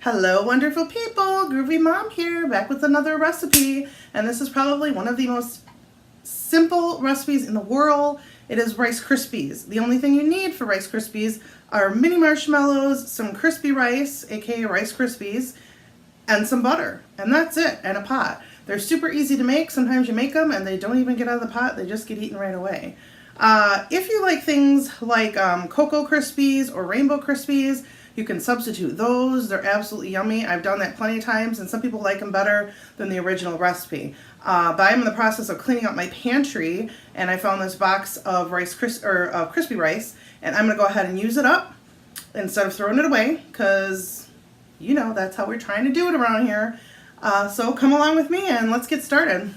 Hello wonderful people, Groovy Mom here, back with another recipe, and this is probably one of the most simple recipes in the world. It is Rice Krispies. The only thing you need for Rice Krispies are mini marshmallows, some crispy rice, aka Rice Krispies, and some butter, and that's it, and a pot. They're super easy to make. Sometimes you make them and they don't even get out of the pot, they just get eaten right away. If you like things like Cocoa Krispies or Rainbow Krispies, you can substitute those. They're absolutely yummy. I've done that plenty of times, and some people like them better than the original recipe. But I'm in the process of cleaning up my pantry, and I found this box of crispy rice, and I'm going to go ahead and use it up instead of throwing it away, because, you know, that's how we're trying to do it around here. So come along with me, and let's get started.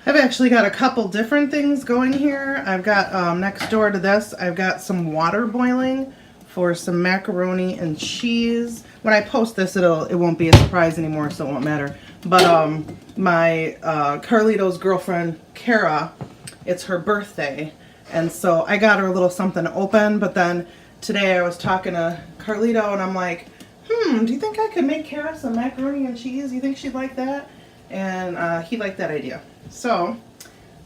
I've actually got a couple different things going here. I've got next door to this, I've got some water boiling for some macaroni and cheese. When I post this, it won't be a surprise anymore, so it won't matter. But my Carlito's girlfriend, Kara, it's her birthday, and so I got her a little something to open. But then today I was talking to Carlito, and I'm like, do you think I could make Kara some macaroni and cheese? You think she'd like that? And he liked that idea. So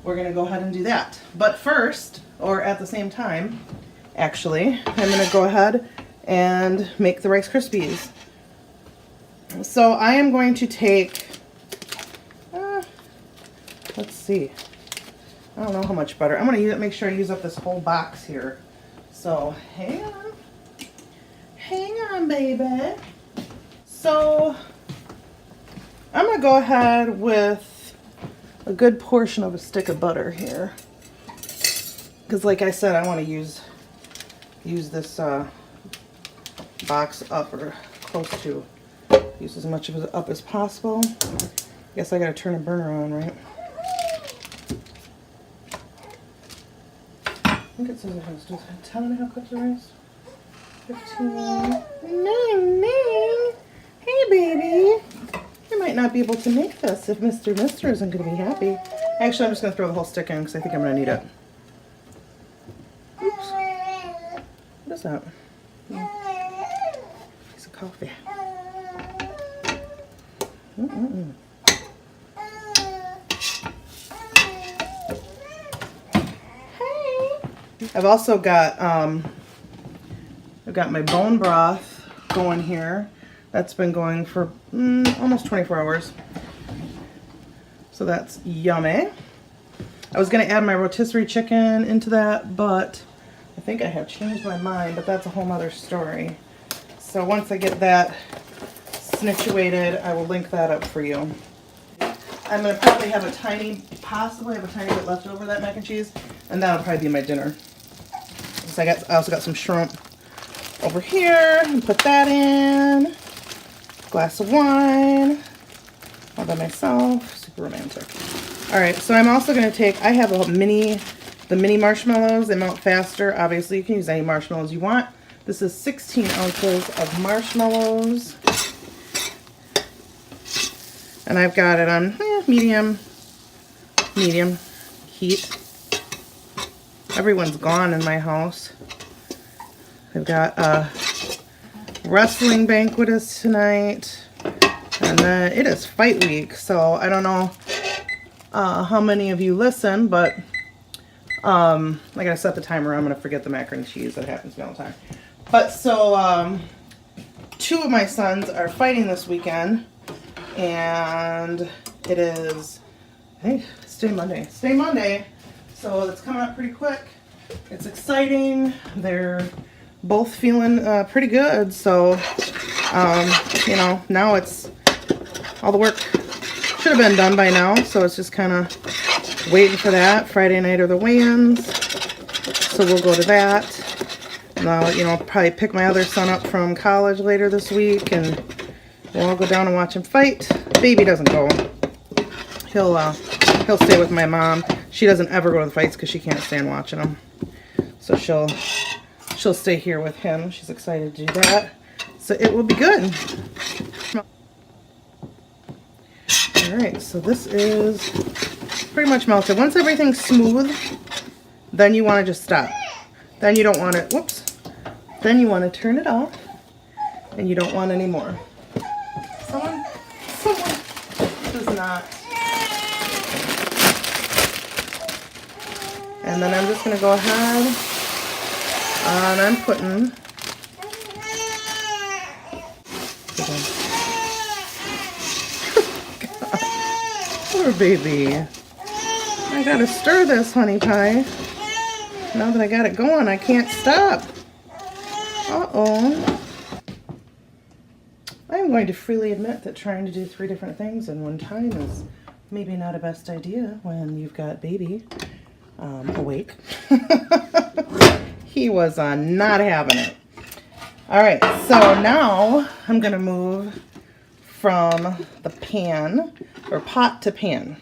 we're going to go ahead and do that. But first, or at the same time, actually, I'm going to go ahead and make the Rice Krispies. So I am going to take, let's see, I don't know how much butter. I'm going to make sure I use up this whole box here. So hang on, baby. So I'm going to go ahead with a good portion of a stick of butter here, because like I said, I want to use this box up, or close to, use as much of it up as possible. Guess I gotta turn a burner on, right? I think it says it has to do 10.5 cups of rice. 15. Nine. Hey baby, you might not be able to make this if Mr. isn't going to be happy. Actually, I'm just going to throw the whole stick in because I think I'm going to need it. Oops. What is that? Piece of coffee. Hey. I've also got my bone broth going here. That's been going for almost 24 hours. So that's yummy. I was going to add my rotisserie chicken into that, but I think I have changed my mind, but that's a whole nother story. So once I get that situated, I will link that up for you. I'm going to probably have possibly have a tiny bit left over that mac and cheese, and that'll probably be my dinner. So I also got some shrimp over here, and put that in. Glass of wine, all by myself, super romantic. All right, so I'm also going to take, I have the mini marshmallows. They melt faster. Obviously, you can use any marshmallows you want. This is 16 ounces of marshmallows. And I've got it on medium heat. Everyone's gone in my house. I've got wrestling banquet is tonight, and then it is fight week, so I don't know how many of you listen, but I gotta set the timer. I'm gonna forget the macaroni and cheese. That happens to me all the time. But so 2 of my sons are fighting this weekend, and it is, I think it's today Monday, so it's coming up pretty quick. It's exciting. They're both feeling pretty good, so you know, now it's all the work should have been done by now, so it's just kind of waiting for that. Friday night are the weigh-ins, so we'll go to that, and I'll, you know, probably pick my other son up from college later this week, and we'll all go down and watch him fight. Baby doesn't go. He'll stay with my mom. She doesn't ever go to the fights because she can't stand watching them, so she'll stay here with him. She's excited to do that. So it will be good. Alright, so this is pretty much melted. Once everything's smooth, then you want to just stop. Then you don't want to, then you want to turn it off and you don't want any more. Someone does not. And then I'm just going to go ahead and I'm putting poor baby. I gotta stir this honey pie. Now that I got it going, I can't stop. Uh-oh. I'm going to freely admit that trying to do 3 different things in one time is maybe not a best idea when you've got baby awake. He was not having it. Alright, so now I'm going to move from the pan, or pot to pan.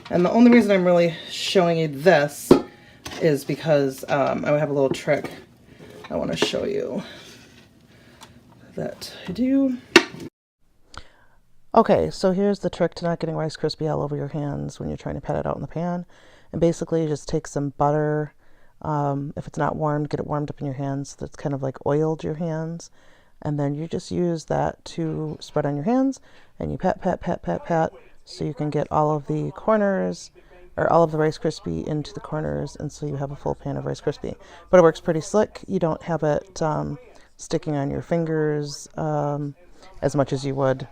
And the only reason I'm really showing you this is because I have a little trick I want to show you that I do. Okay, so here's the trick to not getting Rice Krispie all over your hands when you're trying to pat it out in the pan. And basically you just take some butter. If it's not warmed, get it warmed up in your hands so that's kind of like oiled your hands. And then you just use that to spread on your hands, and you pat, pat, pat, pat, pat, so you can get all of the corners, or all of the Rice Krispie into the corners, and so you have a full pan of Rice Krispie. But it works pretty slick. You don't have it sticking on your fingers as much as you would.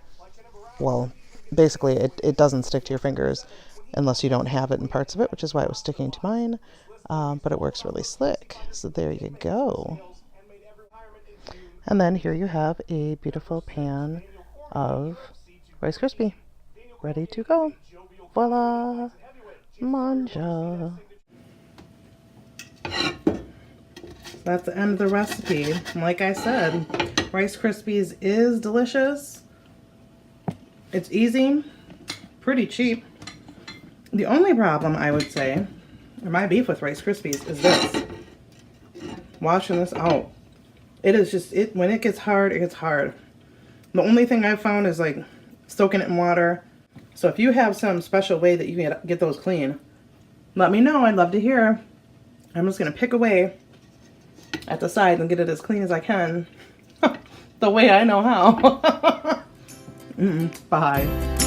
Well, basically it doesn't stick to your fingers unless you don't have it in parts of it, which is why it was sticking to mine. But it works really slick. So there you go. And then here you have a beautiful pan of Rice Krispie ready to go. Voila! Mangia. That's the end of the recipe. Like I said, Rice Krispies is delicious. It's easy, pretty cheap. The only problem, I would say, or my beef with Rice Krispies is this. Washing this out. It is just, when it gets hard, it gets hard. The only thing I've found is like soaking it in water. So if you have some special way that you can get those clean, let me know. I'd love to hear. I'm just going to pick away at the sides and get it as clean as I can. The way I know how. Bye.